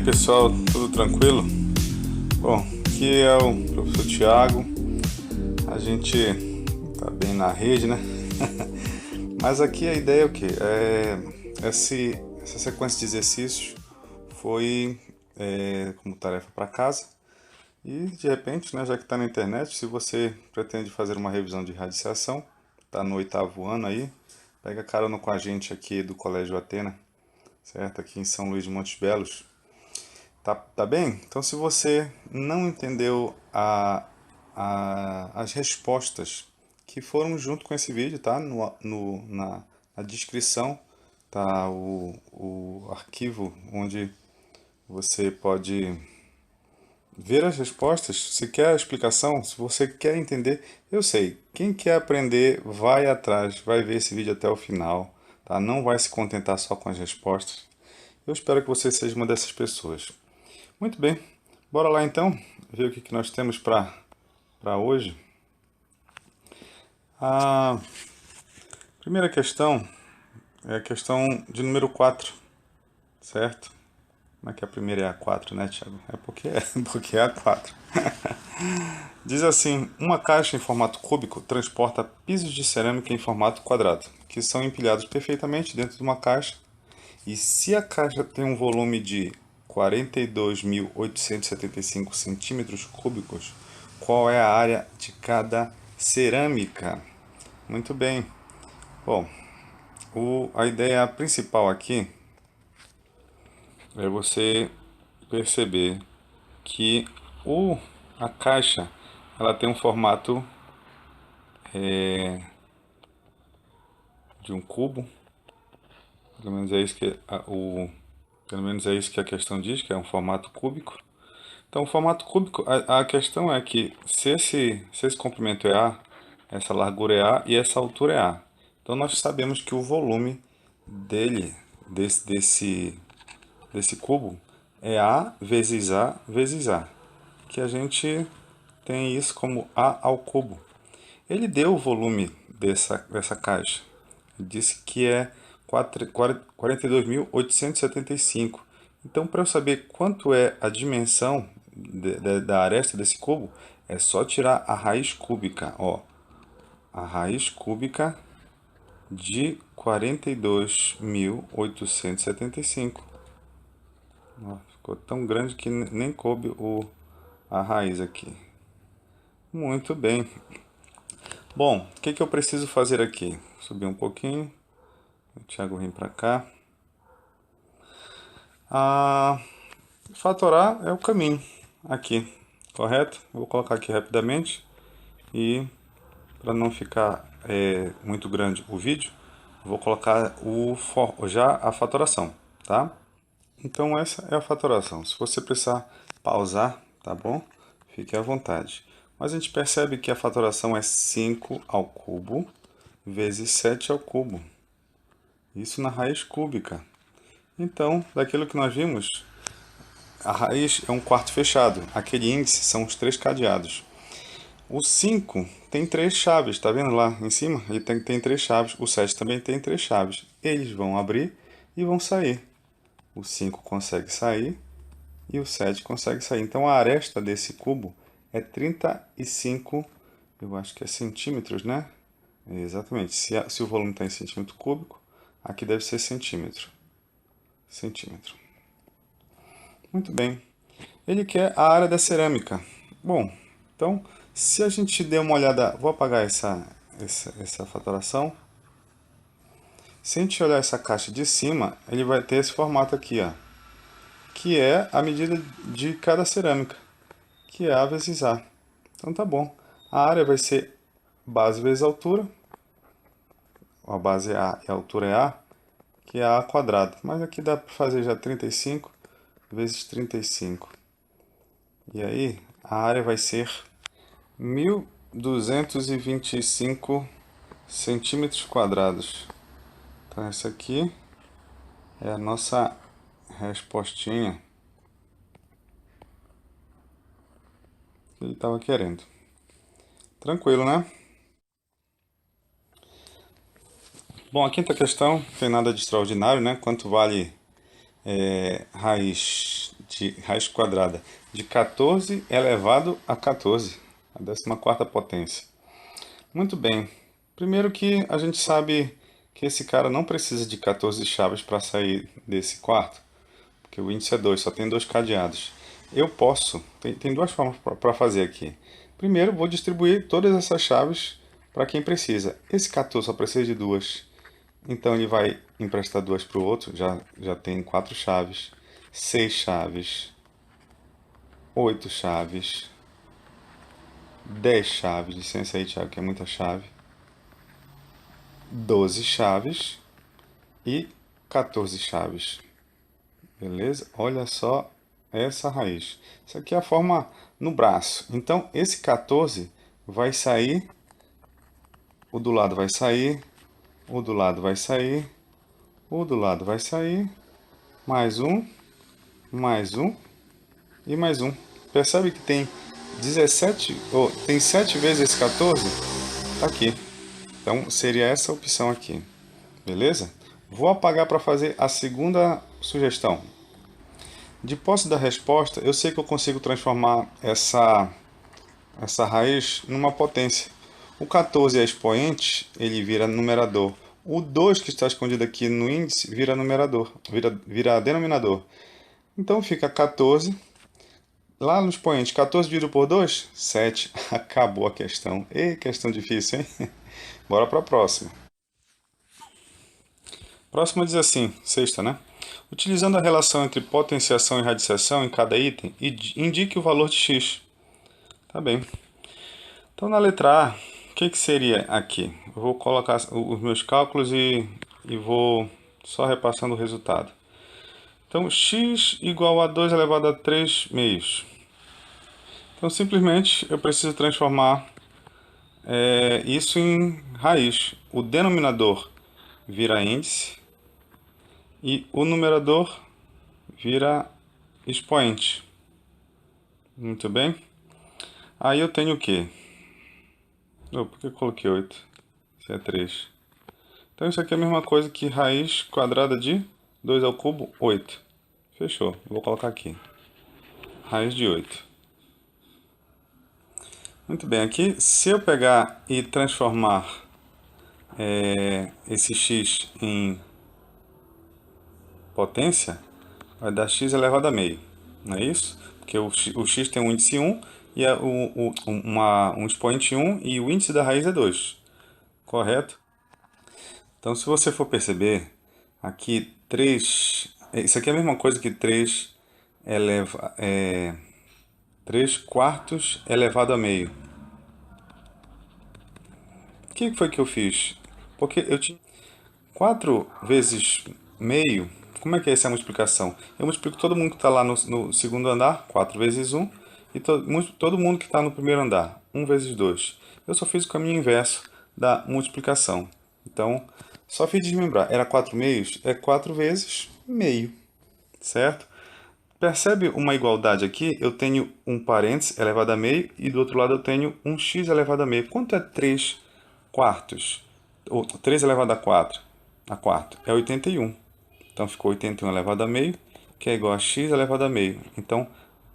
pessoal, tudo tranquilo? Bom, aqui é o professor Thiago. A gente tá bem na rede, né? Mas aqui a ideia é o quê? Essa sequência de exercícios foi como tarefa para casa. E de repente, né, já que está na internet, se você pretende fazer uma revisão de radiciação, está no 8º ano aí, pega carona com a gente aqui do Colégio Atena, certo? Aqui em São Luís de Montes Belos. Tá bem? Então, se você não entendeu as respostas que foram junto com esse vídeo, tá? Na descrição tá o arquivo onde você pode ver as respostas. Se quer a explicação, se você quer entender, eu sei. Quem quer aprender, vai atrás, vai ver esse vídeo até o final, tá? Não vai se contentar só com as respostas. Eu espero que você seja uma dessas pessoas. Muito bem, bora lá então ver o que nós temos para hoje. A primeira questão é a questão de número 4, certo? Como é que a primeira é a 4, né, Thiago? Porque é a 4. Diz assim: uma caixa em formato cúbico transporta pisos de cerâmica em formato quadrado, que são empilhados perfeitamente dentro de uma caixa. E se a caixa tem um volume de 42.875 centímetros cúbicos, qual é a área de cada cerâmica? Muito bem. Bom, a ideia principal aqui é você perceber que a caixa ela tem um formato de um cubo. Pelo menos é isso que pelo menos é isso que a questão diz, que é um formato cúbico. Então, o formato cúbico, a questão é que se esse comprimento é A, essa largura é A e essa altura é A. Então, nós sabemos que o volume desse cubo, é A vezes A vezes A, que a gente tem isso como A ao cubo. Ele deu o volume dessa caixa. Ele disse que é 42.875. Então, para eu saber quanto é a dimensão da aresta desse cubo, é só tirar a raiz cúbica. Ó, a raiz cúbica de 42.875. Ó, ficou tão grande que nem coube a raiz aqui. Muito bem. Bom, o que eu preciso fazer aqui? Subir um pouquinho. O Thiago vem para cá. Fatorar é o caminho aqui, correto? Eu vou colocar aqui rapidamente e para não ficar muito grande o vídeo, vou colocar já a fatoração, tá? Então essa é a fatoração. Se você precisar pausar, tá bom? Fique à vontade. Mas a gente percebe que a fatoração é 5 ao cubo vezes 7 ao cubo. Isso na raiz cúbica. Então, daquilo que nós vimos, a raiz é um quarto fechado. Aquele índice são os 3 cadeados. O 5 tem 3 chaves, tá vendo lá em cima? Ele tem 3 chaves. O 7 também tem 3 chaves. Eles vão abrir e vão sair. O 5 consegue sair e o 7 consegue sair. Então a aresta desse cubo é 35, eu acho que é centímetros, né? Exatamente. Se o volume está em centímetro cúbico, aqui deve ser centímetro. Centímetro. Muito bem. Ele quer a área da cerâmica. Bom, então, se a gente der uma olhada... Vou apagar essa fatoração. Se a gente olhar essa caixa de cima, ele vai ter esse formato aqui, ó, que é a medida de cada cerâmica, que é A vezes A. Então tá bom. A área vai ser base vezes altura. A base é A e a altura é A, que é A quadrado. Mas aqui dá para fazer já 35 vezes 35. E aí, a área vai ser 1.225 centímetros quadrados. Então, essa aqui é a nossa respostinha que ele estava querendo. Tranquilo, né? Bom, a quinta questão não tem nada de extraordinário, né? Quanto vale raiz de raiz quadrada de 14 elevado a 14, a 14ª potência. Muito bem. Primeiro que a gente sabe que esse cara não precisa de 14 chaves para sair desse quarto, porque o índice é 2, só tem 2 cadeados. Eu posso, tem duas formas para fazer aqui. Primeiro, vou distribuir todas essas chaves para quem precisa. Esse 14 só precisa de 2. Então ele vai emprestar 2 para o outro, já tem 4 chaves, 6 chaves, 8 chaves, 10 chaves, licença aí, Thiago, que é muita chave, 12 chaves e 14 chaves. Beleza? Olha só essa raiz. Isso aqui é a forma no braço. Então, esse 14 vai sair, o do lado vai sair, o do lado vai sair, o do lado vai sair, mais um e mais um. Percebe que tem 17, ou tem 7 vezes esse 14? Tá aqui. Então, seria essa opção aqui. Beleza? Vou apagar para fazer a segunda sugestão. De posse da resposta, eu sei que eu consigo transformar essa raiz numa potência. O 14 é expoente, ele vira numerador. O 2 que está escondido aqui no índice vira numerador, vira denominador. Então fica 14. Lá no expoente, 14 dividido por 2, 7. Acabou a questão. E questão difícil, hein? Bora para a próxima. Próxima diz assim, sexta, né? Utilizando a relação entre potenciação e radiciação em cada item, indique o valor de x. Tá bem. Então, na letra A, o que seria aqui? Eu vou colocar os meus cálculos e vou só repassando o resultado. Então, x igual a 2 elevado a 3 meios. Então, simplesmente, eu preciso transformar isso em raiz. O denominador vira índice e o numerador vira expoente. Muito bem. Aí eu tenho o quê? Por que eu coloquei 8? Isso é 3. Então isso aqui é a mesma coisa que raiz quadrada de 2 ao cubo, 8. Fechou. Vou colocar aqui. Raiz de 8. Muito bem. Aqui, se eu pegar e transformar esse x em potência, vai dar x elevado a meio. Não é isso? Porque o x tem um índice 1 e um expoente 1 e o índice da raiz é 2. Correto? Então, se você for perceber, aqui 3... Isso aqui é a mesma coisa que 3 3 quartos elevado a meio. O que foi que eu fiz? Porque eu tinha 4 vezes meio. Como é que é essa multiplicação? Eu multiplico todo mundo que está lá no segundo andar, 4 vezes 1, e todo mundo que está no primeiro andar, 1 vezes 2. Eu só fiz o caminho inverso da multiplicação. Então, só fiz desmembrar. Era 4 meios? É 4 vezes meio, certo? Percebe uma igualdade aqui? Eu tenho um parênteses elevado a meio e do outro lado eu tenho um x elevado a meio. Quanto é 3 quartos? Ou 3 elevado a 4? A quarto é 81. Então ficou 81 elevado a meio, que é igual a x elevado a meio. Então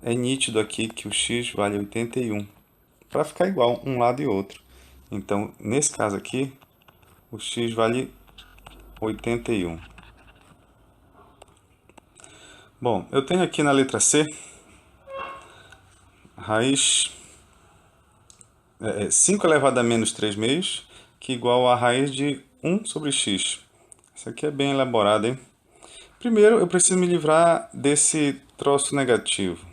é nítido aqui que o x vale 81. Para ficar igual um lado e outro. Então nesse caso aqui, o x vale 81. Bom, eu tenho aqui na letra C, raiz 5 elevado a menos 3 meios, que é igual a raiz de 1 sobre x. Isso aqui é bem elaborado, hein? Primeiro, eu preciso me livrar desse troço negativo.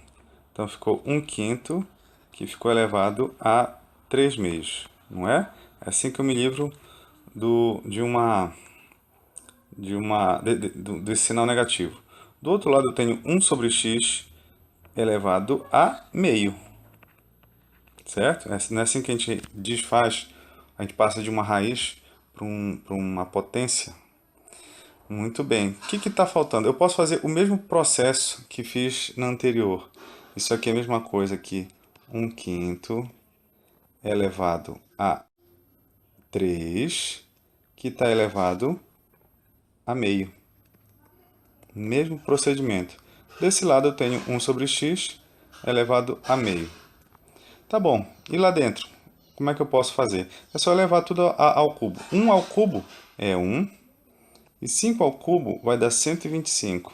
Então, ficou 1/5, que ficou elevado a 3 meios, não é? É assim que eu me livro desse sinal negativo. Do outro lado, eu tenho 1 sobre x elevado a meio. Certo? Não é assim que a gente desfaz, a gente passa de uma raiz para uma potência. Muito bem. O que está faltando? Eu posso fazer o mesmo processo que fiz na anterior. Isso aqui é a mesma coisa aqui. 1/5 elevado a 3, que está elevado a meio. Mesmo procedimento. Desse lado eu tenho 1 sobre x elevado a meio. Tá bom, e lá dentro? Como é que eu posso fazer? É só elevar tudo ao cubo. 1 ao cubo é 1, e 5 ao cubo vai dar 125.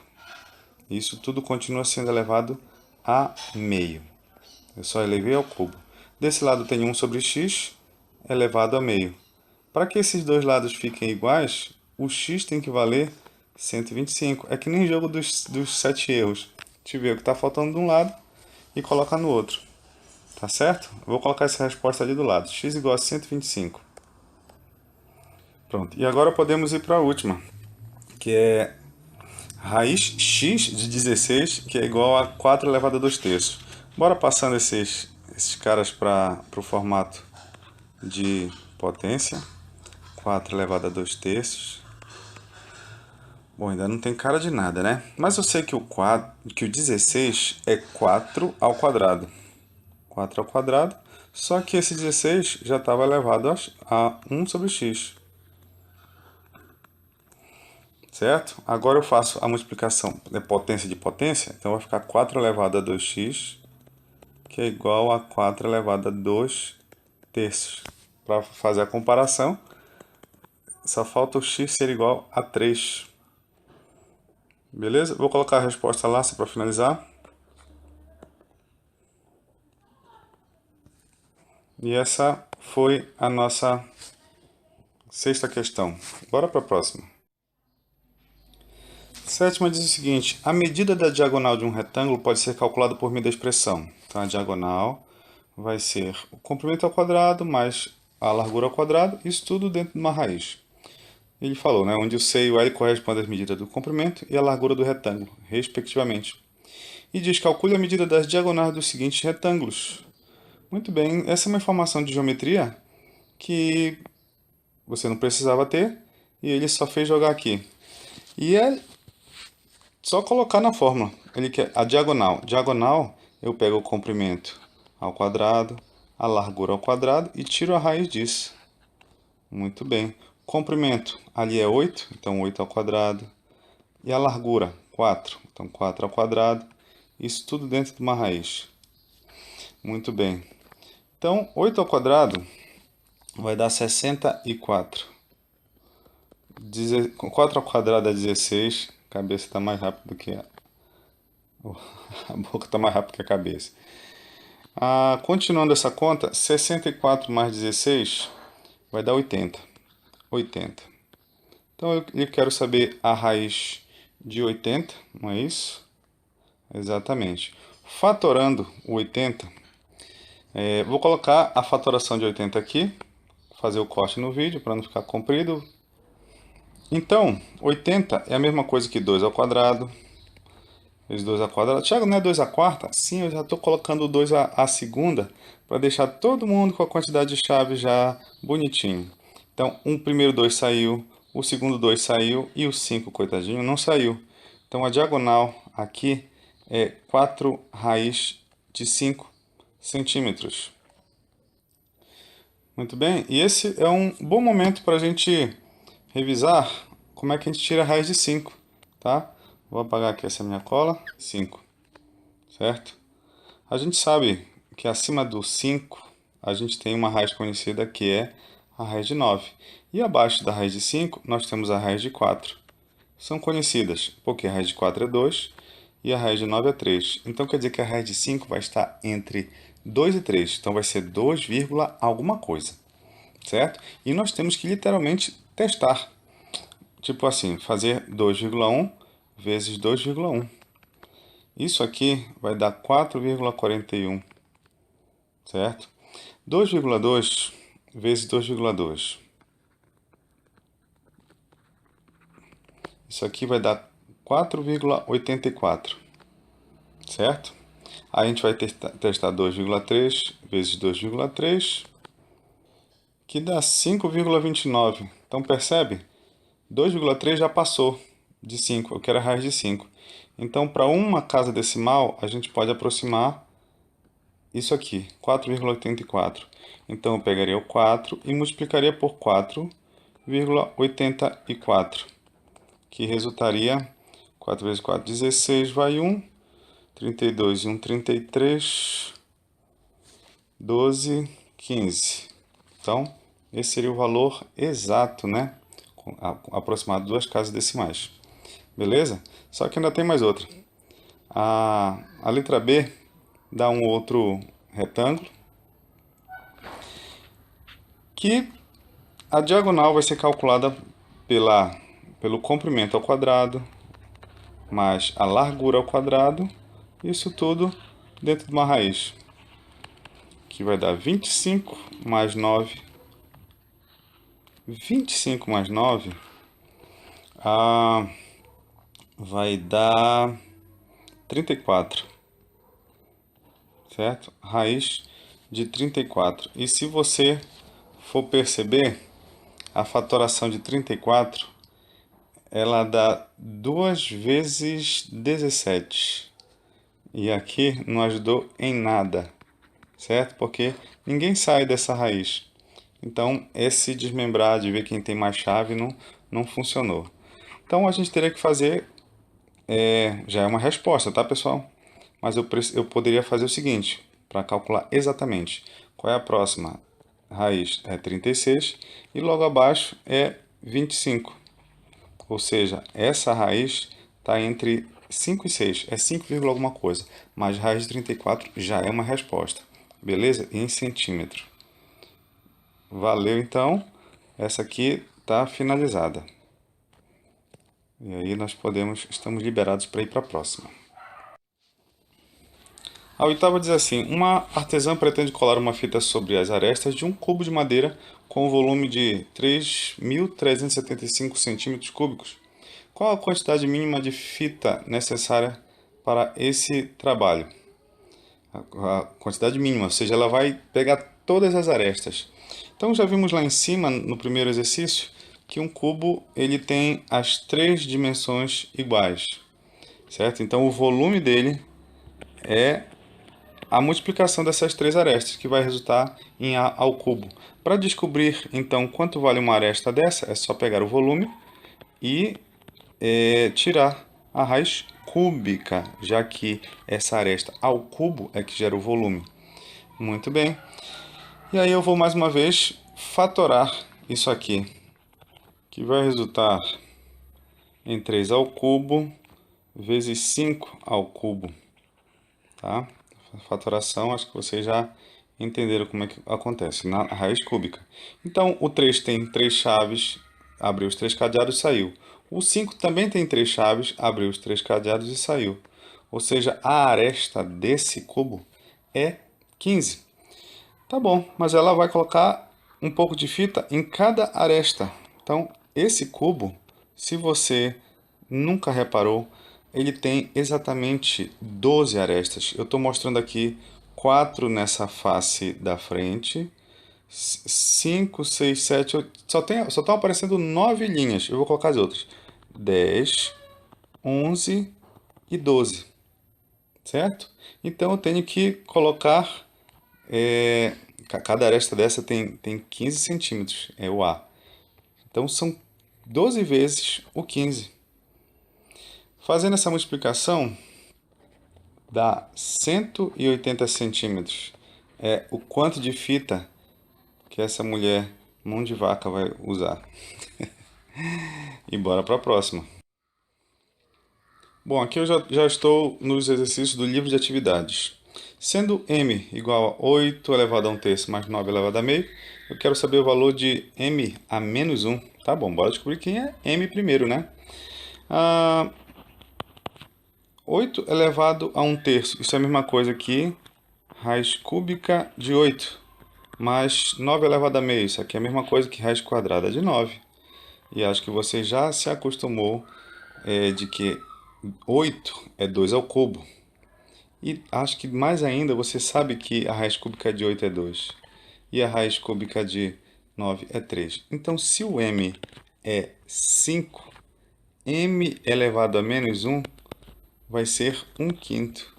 Isso tudo continua sendo elevado a meio. Eu só elevei ao cubo. Desse lado tem 1 sobre x elevado a meio. Para que esses dois lados fiquem iguais, o x tem que valer 125. É que nem jogo dos 7 erros. A gente vê o que está faltando de um lado e coloca no outro. Tá certo? Eu vou colocar essa resposta ali do lado. X igual a 125. Pronto. E agora podemos ir para a última, que é raiz x de 16, que é igual a 4 elevado a 2 terços. Bora passando esses caras para o formato de potência. 4 elevado a 2 terços. Bom, ainda não tem cara de nada, né? Mas eu sei que o 16 é 4 ao quadrado. 4 ao quadrado, só que esse 16 já estava elevado a 1 sobre x. Certo? Agora eu faço a multiplicação de potência de potência, então vai ficar 4 elevado a 2x, que é igual a 4 elevado a 2 terços. Para fazer a comparação, só falta o x ser igual a 3. Beleza? Vou colocar a resposta lá para finalizar. E essa foi a nossa sexta questão. Bora para a próxima. Sétima diz o seguinte: a medida da diagonal de um retângulo pode ser calculada por meio da expressão. Então, a diagonal vai ser o comprimento ao quadrado mais a largura ao quadrado, isso tudo dentro de uma raiz. Ele falou, né, onde o C e o L correspondem às medidas do comprimento e a largura do retângulo, respectivamente. E diz: calcule a medida das diagonais dos seguintes retângulos. Muito bem, essa é uma informação de geometria que você não precisava ter e ele só fez jogar aqui. E é só colocar na fórmula. Ele quer a diagonal. Diagonal, eu pego o comprimento ao quadrado, a largura ao quadrado e tiro a raiz disso. Muito bem. Comprimento, ali é 8, então 8 ao quadrado. E a largura, 4, então 4 ao quadrado. Isso tudo dentro de uma raiz. Muito bem. Então, 8 ao quadrado vai dar 64. 4 ao quadrado é 16. A cabeça está mais rápida do que a boca está mais rápida que a cabeça. Continuando essa conta, 64 mais 16 vai dar 80. 80. Então eu quero saber a raiz de 80, não é isso? Exatamente. Fatorando o 80, vou colocar a fatoração de 80 aqui, fazer o corte no vídeo para não ficar comprido. Então, 80 é a mesma coisa que 2 ao quadrado, vezes 2 ao quadrado. Tiago, não é 2 à quarta? Sim, eu já estou colocando 2 à segunda para deixar todo mundo com a quantidade de chave já bonitinho. Então, o primeiro 2 saiu, o segundo 2 saiu e o 5, coitadinho, não saiu. Então, a diagonal aqui é 4 raiz de 5 centímetros. Muito bem, e esse é um bom momento para a gente revisar como é que a gente tira a raiz de 5, tá? Vou apagar aqui essa minha cola, 5, certo? A gente sabe que acima do 5, a gente tem uma raiz conhecida que é a raiz de 9. E abaixo da raiz de 5, nós temos a raiz de 4. São conhecidas, porque a raiz de 4 é 2 e a raiz de 9 é 3. Então, quer dizer que a raiz de 5 vai estar entre 2 e 3. Então, vai ser 2, alguma coisa, certo? E nós temos que literalmente testar. Tipo assim, fazer 2,1 vezes 2,1. Isso aqui vai dar 4,41, certo? 2,2 vezes 2,2. Isso aqui vai dar 4,84, certo? Aí a gente vai testar 2,3 vezes 2,3, que dá 5,29. Então percebe? 2,3 já passou de 5, eu quero a raiz de 5. Então, para uma casa decimal, a gente pode aproximar isso aqui, 4,84. Então, eu pegaria o 4 e multiplicaria por 4,84, que resultaria 4 vezes 4, 16, vai 1, 32 e 1, 33, 12, 15. Então, esse seria o valor exato, né? Aproximado de 2 casas decimais. Beleza? Só que ainda tem mais outra. A letra B dá um outro retângulo que a diagonal vai ser calculada pelo comprimento ao quadrado mais a largura ao quadrado, isso tudo dentro de uma raiz, que vai dar 25 mais 9. 25 mais 9 vai dar 34, certo? Raiz de 34. E se você for perceber, a fatoração de 34, ela dá 2 vezes 17. E aqui não ajudou em nada, certo? Porque ninguém sai dessa raiz. Então, esse desmembrar de ver quem tem mais chave não funcionou. Então, a gente teria que fazer, já é uma resposta, tá, pessoal? Mas eu poderia fazer o seguinte, para calcular exatamente. Qual é a próxima? Raiz é 36 e logo abaixo é 25. Ou seja, essa raiz está entre 5 e 6, é 5, alguma coisa. Mas raiz de 34 já é uma resposta. Beleza? Em centímetro. Valeu, então. Essa aqui está finalizada. E aí estamos liberados para ir para a próxima. A oitava diz assim: uma artesã pretende colar uma fita sobre as arestas de um cubo de madeira com um volume de 3.375 centímetros cúbicos. Qual a quantidade mínima de fita necessária para esse trabalho? A quantidade mínima, ou seja, ela vai pegar todas as arestas. Então já vimos lá em cima, no primeiro exercício, que um cubo ele tem as 3 dimensões iguais, certo? Então o volume dele é a multiplicação dessas 3 arestas, que vai resultar em A ao cubo. Para descobrir, então, quanto vale uma aresta dessa, é só pegar o volume e tirar a raiz cúbica, já que essa aresta ao cubo é que gera o volume. Muito bem. E aí eu vou mais uma vez fatorar isso aqui, que vai resultar em 3 ao cubo vezes 5 ao cubo. Tá? A fatoração, acho que vocês já entenderam como é que acontece na raiz cúbica. Então, o 3 tem 3 chaves, abriu os 3 cadeados e saiu. O 5 também tem 3 chaves, abriu os 3 cadeados e saiu. Ou seja, a aresta desse cubo é 15. Tá bom, mas ela vai colocar um pouco de fita em cada aresta. Então, esse cubo, se você nunca reparou, ele tem exatamente 12 arestas. Eu estou mostrando aqui 4 nessa face da frente, 5, 6, 7, 8, só estão aparecendo 9 linhas. Eu vou colocar as outras. 10, 11 e 12, certo? Então eu tenho que colocar, cada aresta dessa tem 15 centímetros, é o A. Então são 12 vezes o 15. Fazendo essa multiplicação, dá 180 centímetros. É o quanto de fita que essa mulher mão de vaca vai usar. E bora para a próxima. Bom, aqui eu já estou nos exercícios do livro de atividades. Sendo m igual a 8 elevado a 1 terço mais 9 elevado a meio, eu quero saber o valor de m a menos 1. Tá bom, bora descobrir quem é m primeiro, né? 8 elevado a 1 terço, isso é a mesma coisa que raiz cúbica de 8, mais 9 elevado a meio, isso aqui é a mesma coisa que raiz quadrada de 9. E acho que você já se acostumou de que 8 é 2 ao cubo. E acho que mais ainda você sabe que a raiz cúbica de 8 é 2. E a raiz cúbica de 9 é 3. Então, se o m é 5, m elevado a menos 1 vai ser 1 quinto.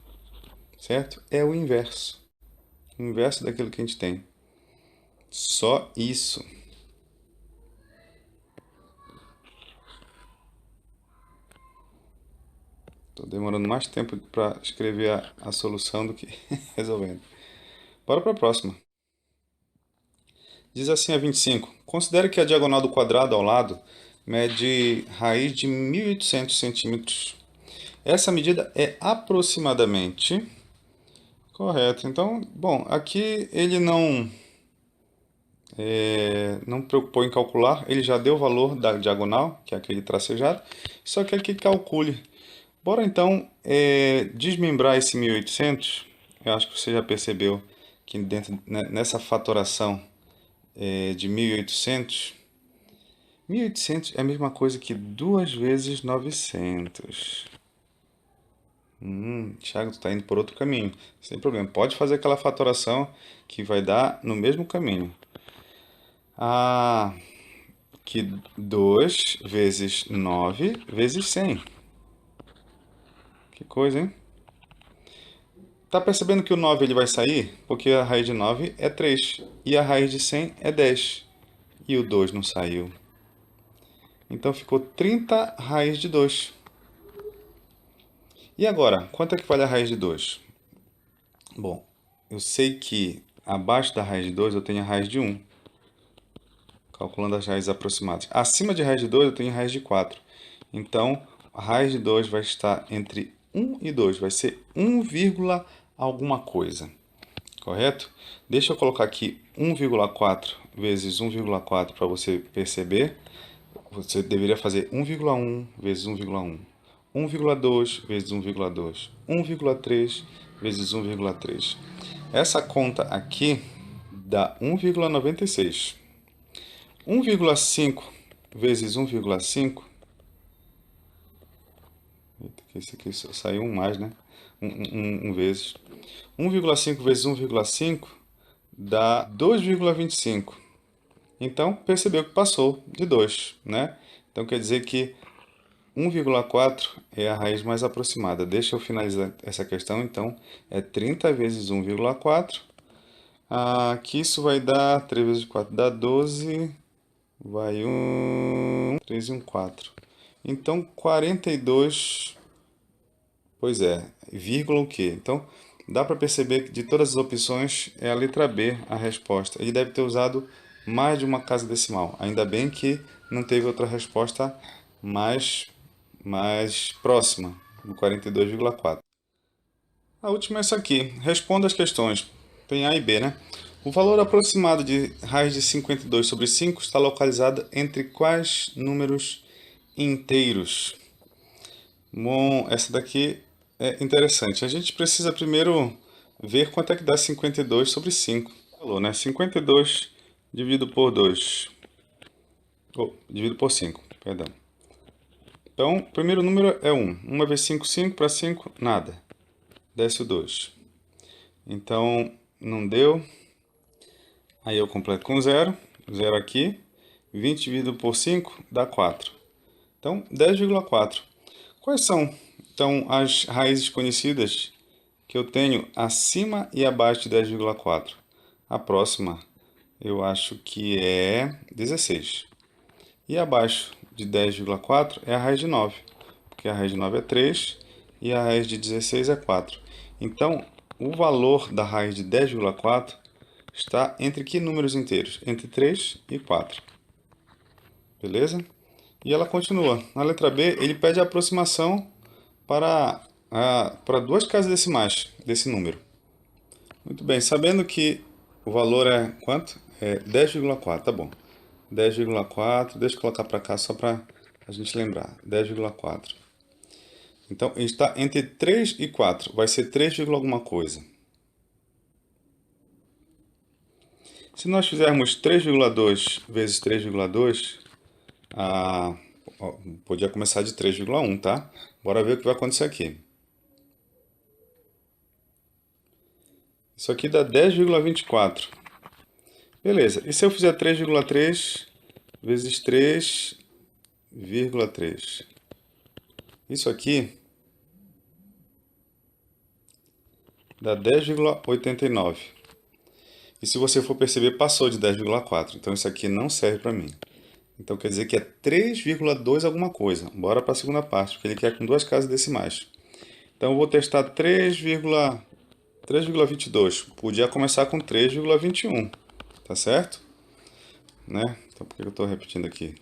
Certo? É o inverso. O inverso daquilo que a gente tem. Só isso. Estou demorando mais tempo para escrever a solução do que resolvendo. Bora para a próxima. Diz assim a 25. Considere que a diagonal do quadrado ao lado mede raiz de 1.800 centímetros. Essa medida é aproximadamente correto. Então, bom, aqui ele não preocupou em calcular, ele já deu o valor da diagonal, que é aquele tracejado, só quer que calcule. Bora então desmembrar esse 1.800. Eu acho que você já percebeu que nessa fatoração de 1.800, 1.800 é a mesma coisa que 2 vezes 900. Thiago, tu está indo por outro caminho. Sem problema, pode fazer aquela fatoração que vai dar no mesmo caminho. Que 2 vezes 9 vezes 100. Que coisa, hein? Tá percebendo que o 9 ele vai sair? Porque a raiz de 9 é 3 e a raiz de 100 é 10. E o 2 não saiu. Então ficou 30 raiz de 2. E agora, quanto é que vale a raiz de 2? Bom, eu sei que abaixo da raiz de 2 eu tenho a raiz de 1. Calculando as raízes aproximadas. Acima de raiz de 2 eu tenho raiz de 4. Então, a raiz de 2 vai estar entre 1 e 2. Vai ser 1, alguma coisa. Correto? Deixa eu colocar aqui 1,4 vezes 1,4 para você perceber. Você deveria fazer 1,1 vezes 1,1. 1,2 vezes 1,2. 1,3 vezes 1,3. Essa conta aqui dá 1,96. 1,5 vezes 1,5. Esse aqui saiu um mais, né? Um vezes. 1,5 vezes 1,5 dá 2,25. Então, percebeu que passou de 2, né? Então, quer dizer que 1,4 é a raiz mais aproximada. Deixa eu finalizar essa questão. Então, é 30 vezes 1,4. Aqui isso vai dar 3 vezes 4 dá 12. Vai 3 e 1, 4. Então, 42, pois é, vírgula o quê? Então, dá para perceber que de todas as opções é a letra B a resposta. Ele deve ter usado mais de uma casa decimal. Ainda bem que não teve outra resposta mais próxima, do 42,4. A última é essa aqui. Responda as questões. Tem A e B, né? O valor aproximado de raiz de 52 sobre 5 está localizado entre quais números inteiros? Bom, essa daqui é interessante. A gente precisa primeiro ver quanto é que dá 52 sobre 5. Falou, né? 52 dividido por 2. Dividido por 5, perdão. Então, o primeiro número é 1. 1 vezes 5, 5. Para 5, nada. Desce o 2. Então, não deu. Aí eu completo com 0. 0 aqui. 20 dividido por 5 dá 4. Então, 10,4. Quais são, então, as raízes conhecidas que eu tenho acima e abaixo de 10,4? A próxima, eu acho que é 16. E abaixo de 10,4 é a raiz de 9, porque a raiz de 9 é 3 e a raiz de 16 é 4. Então, o valor da raiz de 10,4 está entre que números inteiros? Entre 3 e 4. Beleza? E ela continua. Na letra B, ele pede a aproximação para duas casas decimais desse número. Muito bem, sabendo que o valor é quanto? É 10,4, tá bom. 10,4, deixa eu colocar para cá só para a gente lembrar. 10,4. Então, ele está entre 3 e 4. Vai ser 3, alguma coisa. Se nós fizermos 3,2 vezes 3,2, podia começar de 3,1, tá? Bora ver o que vai acontecer aqui. Isso aqui dá 10,24. Beleza. E se eu fizer 3,3 vezes 3,3? Isso aqui dá 10,89. E se você for perceber, passou de 10,4. Então isso aqui não serve para mim. Então quer dizer que é 3,2 alguma coisa. Bora para a segunda parte, porque ele quer com duas casas decimais. Então eu vou testar 3,22. Podia começar com 3,21, tá certo? Né? Então por que eu estou repetindo aqui?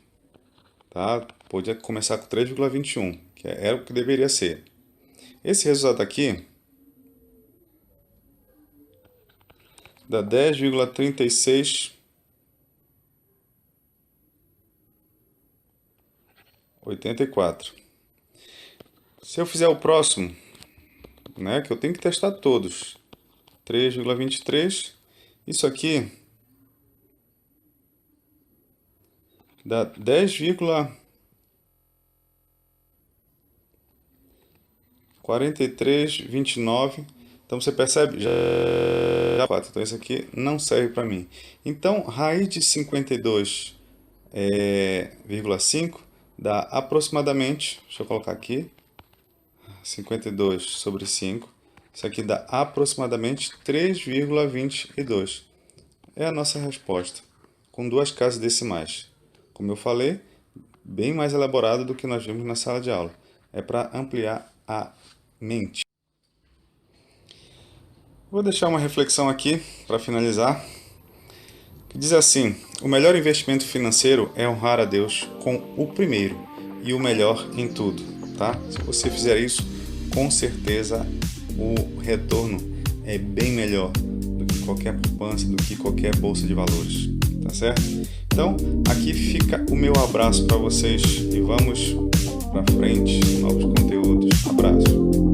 Tá? Podia começar com 3,21, que era o que deveria ser. Esse resultado aqui dá 10,3684. Se eu fizer o próximo, né, que eu tenho que testar todos, 3,23, isso aqui dá 10,4329. Então você percebe? Já. Então isso aqui não serve para mim. Então, raiz de 52,5 dá aproximadamente, deixa eu colocar aqui, 52 sobre 5. Isso aqui dá aproximadamente 3,22. É a nossa resposta, com duas casas decimais. Como eu falei, bem mais elaborada do que nós vimos na sala de aula. É para ampliar a mente. Vou deixar uma reflexão aqui para finalizar, que diz assim: o melhor investimento financeiro é honrar a Deus com o primeiro e o melhor em tudo, tá? Se você fizer isso, com certeza o retorno é bem melhor do que qualquer poupança, do que qualquer bolsa de valores, tá certo? Então, aqui fica o meu abraço para vocês e vamos para frente, novos conteúdos. Abraço.